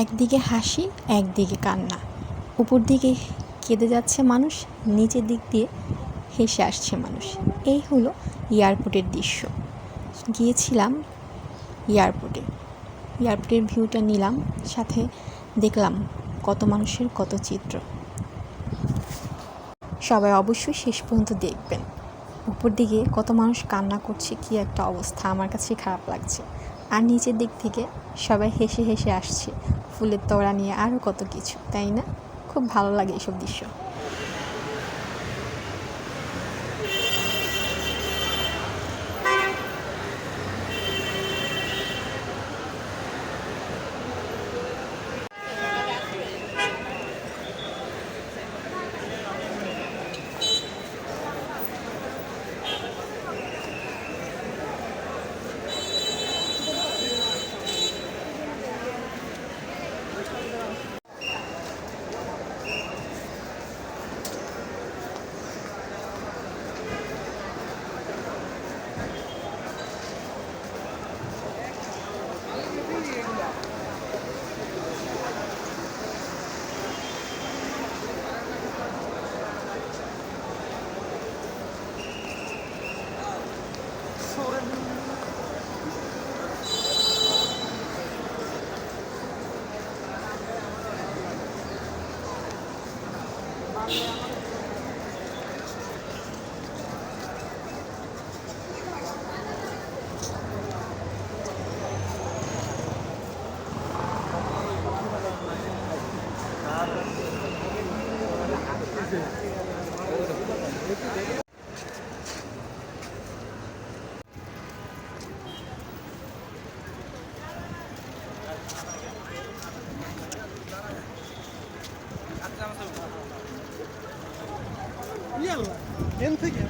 একদিকে হাসি, একদিকে কান্না। উপর দিকে কেঁদে যাচ্ছে মানুষ, নিচের দিক দিয়ে হেসে আসছে মানুষ। এই হলো এয়ারপোর্টের দৃশ্য। গিয়েছিলাম এয়ারপোর্টের ভিউটা নিলাম, সাথে দেখলাম কত মানুষের কত চিত্র। সবাই অবশ্যই শেষ পর্যন্ত দেখবেন। উপর দিকে কত মানুষ কান্না করছে, কি একটা অবস্থা, আমার কাছে খারাপ লাগছে। আর নিচের দিক থেকে সবাই হেসে হেসে আসছে, ফুলের তোড়া নিয়ে, আরও কত কিছু, তাই না? খুব ভালো লাগে এসব দৃশ্য। Yalla, en থেকে